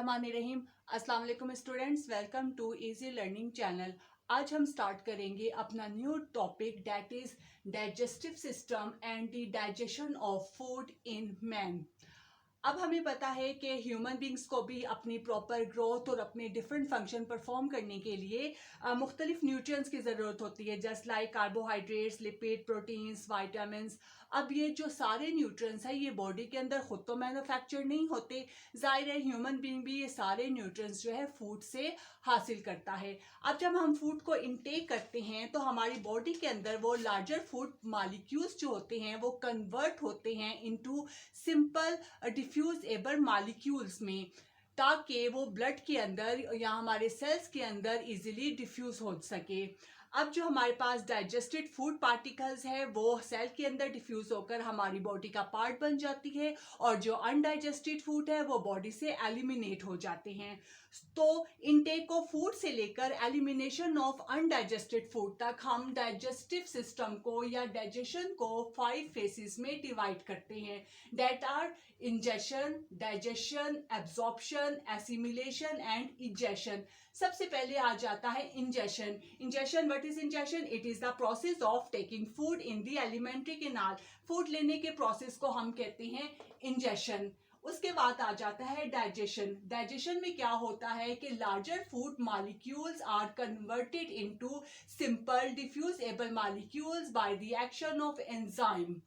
बिस्मिल्लाहिर्रहमानिर्रहीम। अस्सलाम वालेकुम students, welcome to easy learning channel. आज हम स्टार्ट करेंगे अपना new topic that is digestive system and the digestion of food in man. अब हमें पता है कि ह्यूमन बींग्स को भी अपनी प्रॉपर ग्रोथ और अपने डिफरेंट फंक्शन परफॉर्म करने के लिए मुख्तलिफ न्यूट्रिएंट्स की ज़रूरत होती है, just like carbohydrates, lipid, proteins, vitamin. अब ये जो सारे न्यूट्रिएंट्स हैं ये बॉडी के अंदर खुद तो मैन्युफैक्चर नहीं होते, जाहिर है ह्यूमन बींग भी ये सारे न्यूट्रिएंट्स जो है फूड से हासिल करता है। अब जब हम फूड को इनटेक करते हैं तो हमारी बॉडी के अंदर वो लार्जर फूड मालिक्यूल्स जो होते हैं वो कन्वर्ट होते हैं इनटू सिंपल डिफ्यूजेबल मॉलिक्यूल्स में, ताकि वो ब्लड के अंदर या हमारे सेल्स के अंदर इजीली डिफ्यूज हो सके। अब जो हमारे पास डाइजेस्टेड फूड पार्टिकल्स है वो सेल के अंदर डिफ्यूज होकर हमारी बॉडी का पार्ट बन जाती है, और जो अनडाइजेस्टेड फूड है वो बॉडी से एलिमिनेट हो जाते हैं। तो इनटेक ऑफ फूड से लेकर एलिमिनेशन ऑफ अनडाइजेस्टेड फूड तक हम डाइजेस्टिव सिस्टम को या डाइजेशन को 5 फेसेस में डिवाइड करते हैं, that are ingestion, digestion, absorption, assimilation and egestion. सबसे पहले आ जाता है ingestion. Ingestion, what is ingestion? It is the process of taking food in the alimentary canal. Food लेने के प्रोसेस को हम कहते हैं इंजेशन। उसके बाद आ जाता है डाइजेशन। डाइजेशन में क्या होता है कि larger food molecules are converted into simple diffusible molecules by the action of enzyme.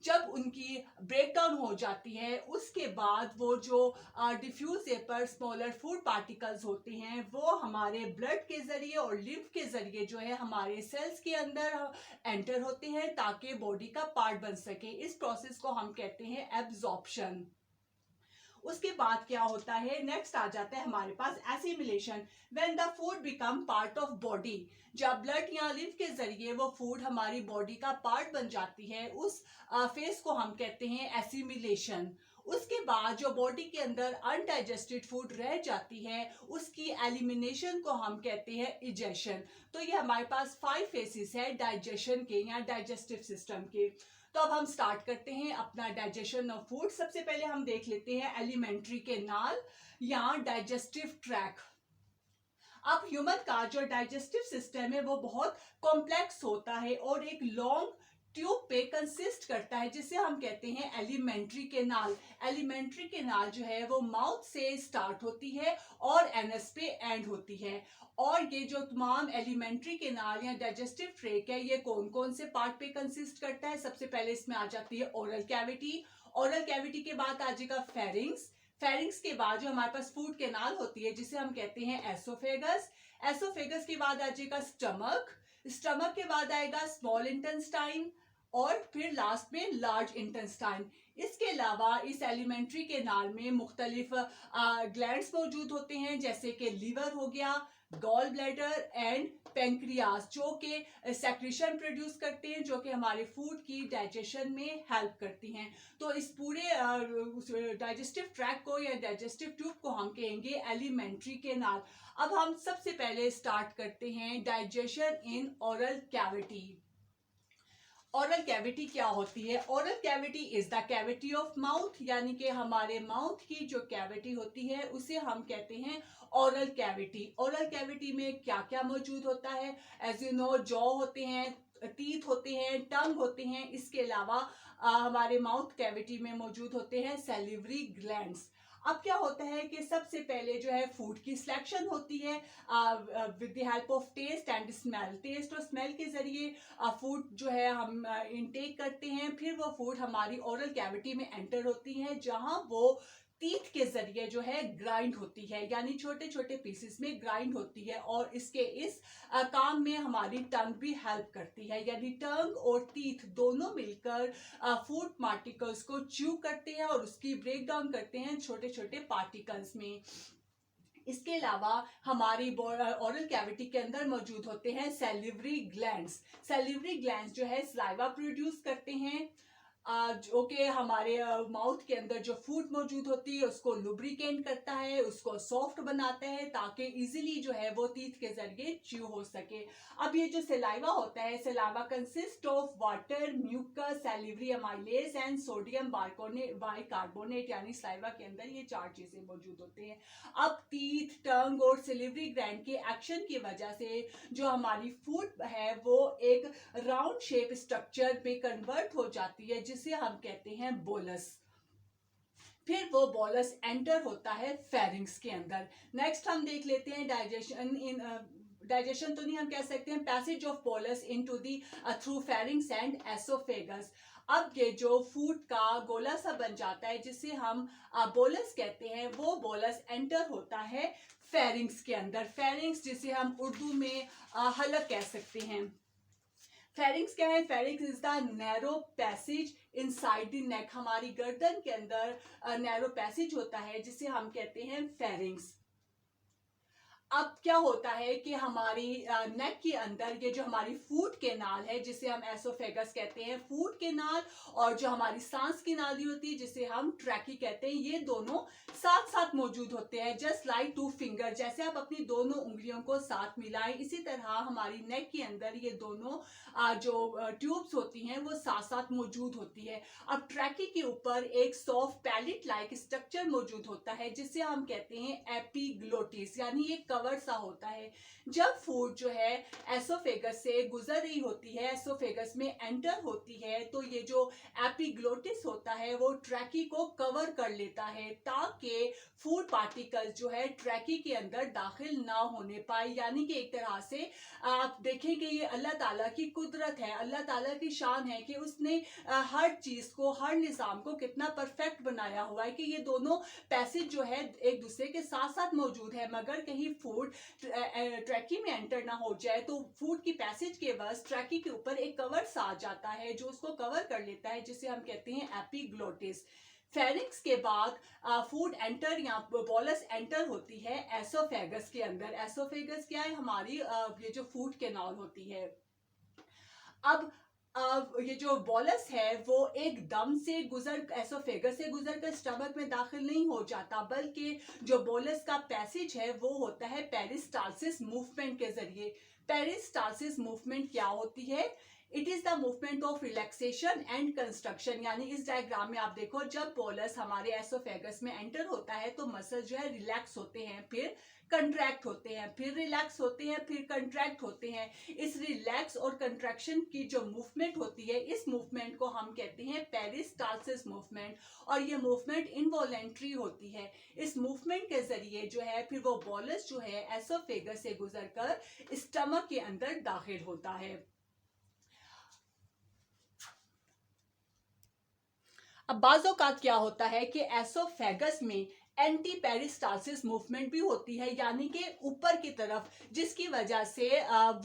जब उनकी ब्रेकडाउन हो जाती है उसके बाद वो जो डिफ्यूजेबल स्मॉलर फूड पार्टिकल्स होते हैं वो हमारे ब्लड के जरिए और लिम्फ के जरिए जो है हमारे सेल्स के अंदर एंटर होते हैं ताकि बॉडी का पार्ट बन सके। इस प्रोसेस को हम कहते हैं एब्जॉर्प्शन। उसके बाद क्या होता है, नेक्स्ट आ जाता है हमारे पास assimilation. When the food become part of body, जब ब्लड या लिम्फ के जरिए वो फूड हमारी बॉडी का पार्ट बन जाती है उस फेज को हम कहते हैं एसिमिलेशन। उसके बाद जो बॉडी के अंदर अनडाइजेस्टेड फूड रह जाती है उसकी एलिमिनेशन को हम कहते हैं इजेशन। तो ये हमारे पास 5 फेसेस है डाइजेशन के या डाइजेस्टिव सिस्टम के। तो अब हम स्टार्ट करते हैं अपना डाइजेशन ऑफ फूड। सबसे पहले हम देख लेते हैं एलिमेंट्री कैनाल या डाइजेस्टिव ट्रैक। अब ह्यूमन का जो डाइजेस्टिव सिस्टम है वो बहुत कॉम्प्लेक्स होता है और एक लॉन्ग ट्यूब पे कंसिस्ट करता है जिसे हम कहते हैं एलिमेंट्री कैनाल। एलिमेंट्री कैनाल जो है वो माउथ से स्टार्ट होती है और एनस पे एंड होती है। और ये जो तमाम एलिमेंट्री कैनाल या डाइजेस्टिव ट्रैक है ये कौन कौन से पार्ट पे कंसिस्ट करता है? सबसे पहले इसमें आ जाती है ओरल कैविटी। ओरल कैविटी के बाद आ जाएगा फेरिंग्स। फेरिंग्स के बाद जो हमारे पास फूड कैनाल होती है जिसे हम कहते हैं एसोफेगस। एसोफेगस के बाद आ जाएगा स्टमक। स्टमक के बाद आएगा स्मॉल इंटेस्टाइन और फिर लास्ट में लार्ज इंटेस्टाइन। इसके अलावा इस एलिमेंट्री कैनाल में मुख्तलिफ ग्लैंड्स मौजूद होते हैं, जैसे कि लीवर हो गया, गॉल ब्लैडर एंड पेंक्रियास, जो कि सेक्रेशन प्रोड्यूस करते हैं जो कि हमारे फूड की डाइजेशन में हेल्प करती हैं। तो इस पूरे डाइजेस्टिव ट्रैक को या डाइजेस्टिव ट्यूब को हम कहेंगे एलिमेंट्री कैनाल। अब हम सबसे पहले स्टार्ट करते हैं digestion in oral cavity. Oral cavity क्या होती है? Oral cavity is the cavity of mouth, यानी कि हमारे माउथ की जो कैविटी होती है उसे हम कहते हैं ओरल कैविटी। ओरल कैविटी में क्या क्या मौजूद होता है? एज यू नो, जॉ होते हैं, टीथ होते हैं, टंग होते हैं। इसके अलावा हमारे माउथ कैविटी में मौजूद होते हैं सैलिवरी ग्लैंड्स। अब क्या होता है कि सबसे पहले जो है फूड की सिलेक्शन होती है with the help of taste and smell. Taste और स्मेल के जरिए फूड जो है हम इनटेक करते हैं, फिर वो फूड हमारी ओरल कैविटी में एंटर होती है जहां वो टीथ के जरिए जो है ग्राइंड होती है, यानी छोटे छोटे पीसेस में ग्राइंड होती है। और इसके इस काम में हमारी टंग भी हेल्प करती है, यानी टंग और टीथ दोनों मिलकर फूड पार्टिकल्स को च्यू करते हैं और उसकी ब्रेक डाउन करते हैं छोटे छोटे पार्टिकल्स में। इसके अलावा हमारी ओरल कैविटी के अंदर मौजूद होते हैं सैलिवरी ग्लैंड्स। सैलिवरी ग्लैंड्स जो है सलाइवा प्रोड्यूस करते हैं। जो कि हमारे माउथ के अंदर जो फूड मौजूद होती है उसको लुब्रिकेंट करता है, उसको सॉफ्ट बनाता है ताकि इजीली जो है वो टीथ के जरिए च्यू हो सके। अब ये जो सलाइवा होता है, saliva consist of water, mucus, salivary amylase and sodium bicarbonate, यानी सलाइवा के अंदर ये 4 चीजें मौजूद होती हैं। अब टीथ, टंग और सिलिवरी ग्लैंड के एक्शन की वजह से जो हमारी फूड है वो एक राउंड शेप स्ट्रक्चर में कन्वर्ट हो जाती है, जिसे हम कहते हैं बोलस। फिर वो बोलस एंटर होता है फेरिंग्स के अंदर। नेक्स्ट हम देख लेते हैं डाइजेशन तो नहीं हम कह सकते हैं, passage of bolus into the through pharynx and oesophagus. अब ये जो फूड का गोला सा बन जाता है जिसे हम बोलस कहते हैं, वो बोलस एंटर होता है फेरिंग्स के अंदर। फेरिंग्स जिसे हम उर्दू में हलक कह सकते हैं। फेरिंग्स क्या है? Pharynx is the narrow passage inside the neck. हमारी गर्दन के अंदर नैरो पैसेज होता है जिसे हम कहते हैं फेरिंग्स। अब क्या होता है कि हमारी नेक के अंदर ये जो हमारी फूड के नाल है जिसे हम एसोफेगस कहते हैं, फूड के नाल, और जो हमारी सांस की नाली होती है जिसे हम ट्रैकी कहते हैं, ये दोनों साथ साथ मौजूद होते हैं। जस्ट लाइक 2 फिंगर, जैसे आप अपनी दोनों उंगलियों को साथ मिलाएं, इसी तरह हमारी नेक के अंदर ये दोनों जो ट्यूब्स होती हैं वो साथ साथ मौजूद होती है। अब ट्रैकी के ऊपर एक सॉफ्ट पैलेट लाइक स्ट्रक्चर मौजूद होता है जिसे हम कहते हैं एपिग्लोटिस, यानी एक कवर सा होता है। जब फूड जो है एसोफेगस से गुजर रही होती है, एसोफेगस में एंटर होती है, तो ये जो एपिग्लोटिस होता है वो ट्रैकी को कवर कर लेता है ताकि फूड पार्टिकल्स जो है ट्रैकी के अंदर दाखिल ना होने पाए। यानी कि एक तरह से आप देखें कि ये अल्लाह ताला की कुदरत है, अल्लाह ताला की शान है कि उसने हर चीज को, हर निज़ाम को कितना परफेक्ट बनाया हुआ है कि ये दोनों पैसेज जो है एक दूसरे के साथ साथ मौजूद है। मगर कहीं फूड ट्रैकी में एंटर ना हो जाए तो फूड की पैसेज के बस ट्रैकी के ऊपर एक कवर सा आ जाता है जो उसको कवर कर लेता है, जिसे हम कहते हैं एपिग्लोटिस। फेरिंग्स के बाद फूड एंटर या बोलस एंटर होती है एसोफेगस के अंदर। एसोफेगस क्या है? हमारी ये जो फूड कैनाल होती है। अब ये जो बोलस है वो एकदम से एसोफेगस से गुजर कर स्टमक में दाखिल नहीं हो जाता, बल्कि जो बोलस का पैसेज है वो होता है पेरिस्टालसिस मूवमेंट के जरिए। पेरिस्टालसिस मूवमेंट क्या होती है? It is the movement of relaxation and construction. यानी इस डायग्राम में आप देखो, जब बोलस हमारे एसोफेगस में एंटर होता है तो मसल जो है रिलैक्स होते हैं, फिर कंट्रैक्ट होते हैं, फिर रिलैक्स होते हैं, फिर कंट्रैक्ट होते हैं। इस रिलैक्स और कंट्रैक्शन की जो मूवमेंट होती है, इस मूवमेंट को हम कहते हैं पेरिस्टालसिस मूवमेंट, और ये मूवमेंट इनवॉलेंट्री होती है। इस मूवमेंट के जरिए जो है फिर वो बोलस जो है एसोफेगस से गुजरकर स्टमक के अंदर दाखिल होता है। अब बाज़ औक़ात क्या होता है कि एसोफेगस में एंटी पेरिस्टालसिस मूवमेंट भी होती है, यानी कि ऊपर की तरफ, जिसकी वजह से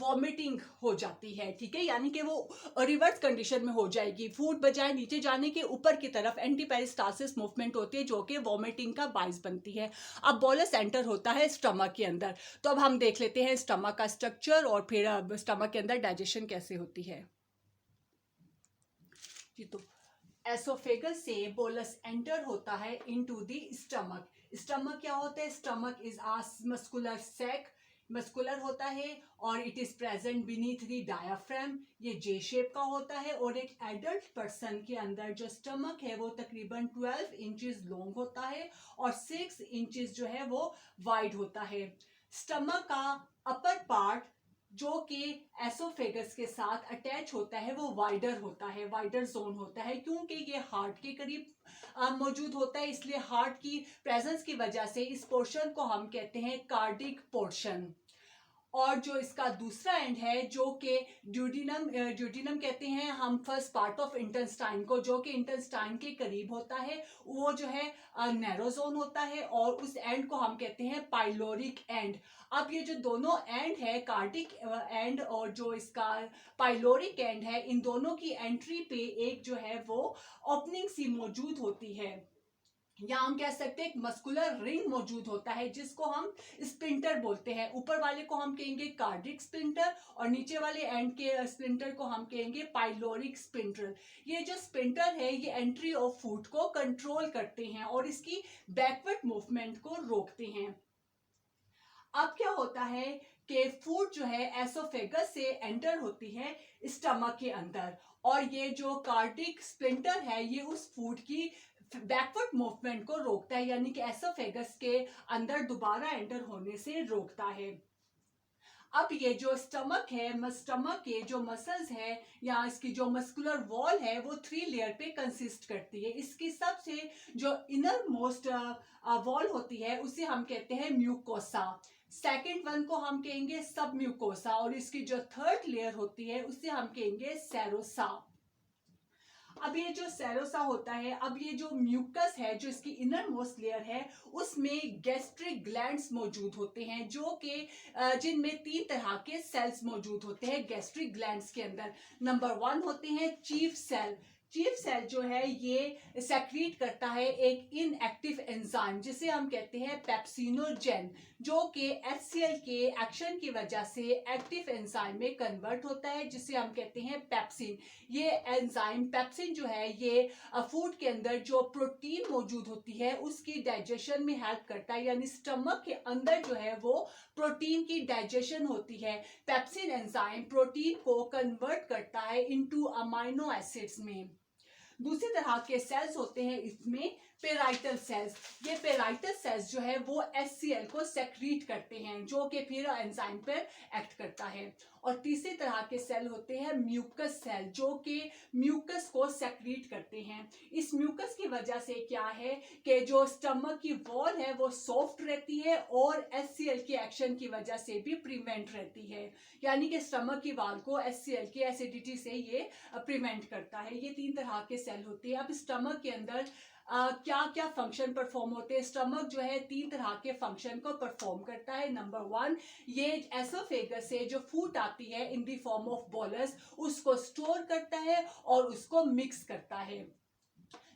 वॉमिटिंग हो जाती है। ठीक है, यानी कि वो रिवर्स कंडीशन में हो जाएगी। फूड बजाय नीचे जाने के ऊपर की तरफ एंटी पेरिस्टालसिस मूवमेंट होती है जो कि वॉमिटिंग का बाइस बनती है। अब बोलस एंटर होता है स्टमक के अंदर। तो अब हम देख लेते हैं स्टमक का स्ट्रक्चर और फिर स्टमक के अंदर डाइजेशन कैसे होती है। जी, तो एसोफेगस से बोलस एंटर होता है इनटू द स्टमक। स्टमक क्या होता है? Stomach is a muscular sac, muscular होता है, और it is present beneath the diaphragm. ये जे शेप का होता है, और एक एडल्ट पर्सन के अंदर जो स्टमक है वो तकरीबन 12 इंचेस लॉन्ग होता है और 6 इंचेस जो है वो वाइड होता है। स्टमक का अपर पार्ट जो कि एसोफेगस के साथ अटैच होता है वो वाइडर होता है, वाइडर जोन होता है, क्योंकि ये हार्ट के करीब मौजूद होता है। इसलिए हार्ट की प्रेजेंस की वजह से इस पोर्शन को हम कहते हैं कार्डिक पोर्शन। और जो इसका दूसरा एंड है जो कि ड्यूडिनम कहते हैं हम फर्स्ट पार्ट ऑफ इंटेस्टाइन को, जो कि इंटेस्टाइन के करीब होता है, वो जो है नैरो जोन होता है, और उस एंड को हम कहते हैं पाइलोरिक एंड। अब ये जो दोनों एंड है, कार्डिक एंड और जो इसका पाइलोरिक एंड है, इन दोनों की एंट्री पे एक जो है वो ओपनिंग सी मौजूद होती है। या हम कह सकते हैं एक मस्कुलर रिंग मौजूद होता है जिसको हम स्प्लिंटर बोलते हैं। ऊपर वाले को हम कहेंगे कार्डिक स्प्लिंटर और नीचे वाले एंड के स्प्लिंटर को हम कहेंगे पाइलोरिक स्प्लिंटर। ये जो स्प्लिंटर है ये एंट्री ऑफ फूड को कंट्रोल करते हैं और इसकी बैकवर्ड मूवमेंट को रोकते हैं। अब क्या होता है कि फूड जो है एसोफेगस से एंटर होती है स्टमक के अंदर, और ये जो कार्डिक स्प्लिंटर है ये उस फूड की बैकवर्ड मूवमेंट को रोकता है, यानी कि एसोफेगस के अंदर दोबारा एंटर होने से रोकता है। अब ये जो स्टमक है, स्टमक के जो मसल्स है या इसकी जो मस्कुलर वॉल है वो 3 लेयर पे कंसिस्ट करती है। इसकी सबसे जो इनर मोस्ट वॉल होती है उसे हम कहते हैं म्यूकोसा। सेकेंड वन को हम कहेंगे सब म्यूकोसा, और इसकी जो थर्ड लेयर होती है उसे हम कहेंगे सेरोसा। अब ये जो सेरोसा होता है, अब ये जो म्यूकस है जो इसकी इनर मोस्ट लेयर है उसमें गैस्ट्रिक ग्लैंड्स मौजूद होते हैं, जो कि जिनमें 3 तरह के सेल्स मौजूद होते हैं गैस्ट्रिक ग्लैंड्स के अंदर। नंबर 1 होते हैं चीफ सेल। चीफ सेल जो है ये सेक्रीट करता है एक इनएक्टिव एंजाइम जिसे हम कहते हैं पेप्सिनोजेन, जो कि HCl के एक्शन की वजह से एक्टिव एंजाइम में कन्वर्ट होता है जिसे हम कहते हैं पेप्सिन। ये एंजाइम पेप्सिन जो है ये फूड के अंदर जो प्रोटीन मौजूद होती है उसकी डाइजेशन में हेल्प करता है, यानी स्टमक के अंदर जो है वो प्रोटीन की डाइजेशन होती है। पेप्सिन एंजाइम प्रोटीन को कन्वर्ट करता है इनटू अमाइनो एसिड्स में। दूसरी तरह के सेल्स होते हैं इसमें पेराइटल सेल्स। ये पेराइटल सेल्स जो है वो HCl को सेक्रीट करते हैं जो कि फिर एंजाइम पर एक्ट करता है। और तीसरी तरह के सेल होते हैं म्यूकस सेल, जो कि म्यूकस को सेक्रीट करते हैं। इस म्यूकस की वजह से क्या है कि जो स्टमक की वॉल है वो सॉफ्ट रहती है और HCl के एक्शन की वजह से भी प्रिवेंट रहती है, यानी कि स्टमक की वॉल को HCl की एसिडिटी से ये प्रिवेंट करता है। ये 3 तरह के सेल होते हैं। अब स्टमक के अंदर क्या क्या फंक्शन परफॉर्म होते हैं। स्टमक जो है 3 तरह के फंक्शन को परफॉर्म करता है। नंबर 1, ये एसोफेगस से जो फूड आती है in the form of bolus उसको स्टोर करता है और उसको मिक्स करता है।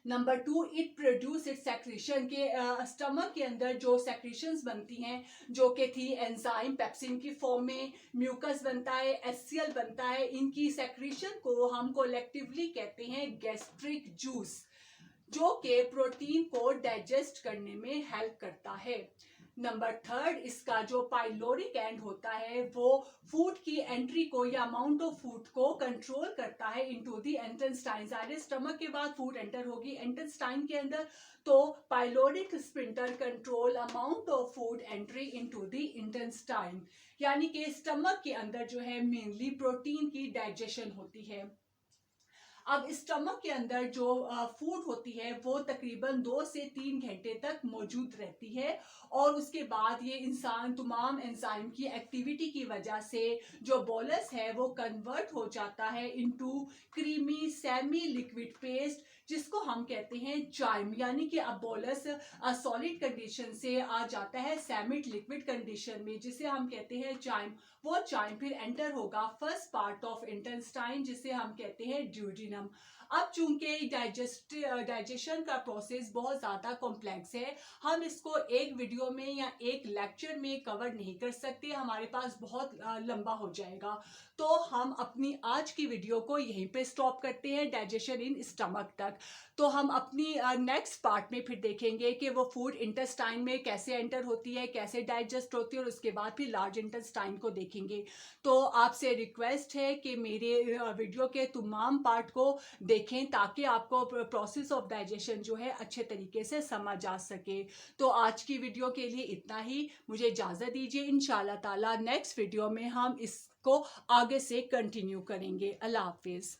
Number 2, it produce it secretion के स्टमक के अंदर जो सेक्रेशंस बनती हैं जो कि थी एंजाइम पेप्सिन की फॉर्म में, म्यूकस बनता है, HCl बनता है, इनकी सेक्रेशन को हम कोलेक्टिवली कहते हैं गैस्ट्रिक जूस, जो कि प्रोटीन को डाइजेस्ट करने में हेल्प करता है। नंबर 3, इसका जो पाइलोरिक एंड होता है वो फूड की एंट्री को या अमाउंट ऑफ फूड को कंट्रोल करता है इनटू द इंटेस्टाइन। सारे स्टमक के बाद फूड एंटर होगी इंटेस्टाइन के अंदर, तो pyloric splinter control amount of food entry into the intestine, यानी कि स्टमक के अंदर जो है मेनली प्रोटीन की डाइजेशन होती है। अब स्टमक के अंदर जो फूड होती है वो तकरीबन 2 से 3 घंटे तक मौजूद रहती है, और उसके बाद ये इंसान तमाम एंजाइम की एक्टिविटी की वजह से जो बोलस है वो कन्वर्ट हो जाता है into creamy semi liquid paste, जिसको हम कहते हैं चाइम, यानी कि अब बोलस सॉलिड कंडीशन से आ जाता है सेमी लिक्विड कंडीशन में जिसे हम कहते हैं चाइम। वो चाइम फिर एंटर होगा फर्स्ट पार्ट ऑफ इंटेस्टाइन जिसे हम कहते हैं ड्यूडिनम। अब चूंकि डाइजेशन का प्रोसेस बहुत ज़्यादा कॉम्प्लेक्स है, हम इसको एक वीडियो में या एक लेक्चर में कवर नहीं कर सकते, हमारे पास बहुत लंबा हो जाएगा। तो हम अपनी आज की वीडियो को यहीं पे स्टॉप करते हैं डाइजेशन इन स्टमक तक। तो हम अपनी नेक्स्ट पार्ट में फिर देखेंगे कि वो फूड इंटेस्टाइन में कैसे एंटर होती है, कैसे डाइजेस्ट होती है, और उसके बाद फिर लार्ज इंटेस्टाइन को देखेंगे। तो आपसे रिक्वेस्ट है कि मेरे वीडियो के तमाम पार्ट को देखें ताकि आपको प्रोसेस ऑफ डाइजेशन जो है अच्छे तरीके से समझ आ सके। तो आज की वीडियो के लिए इतना ही, मुझे इजाज़त दीजिए। इंशाल्लाह ताला नेक्स्ट वीडियो में हम इसको आगे से कंटिन्यू करेंगे। अल्लाह हाफिज़।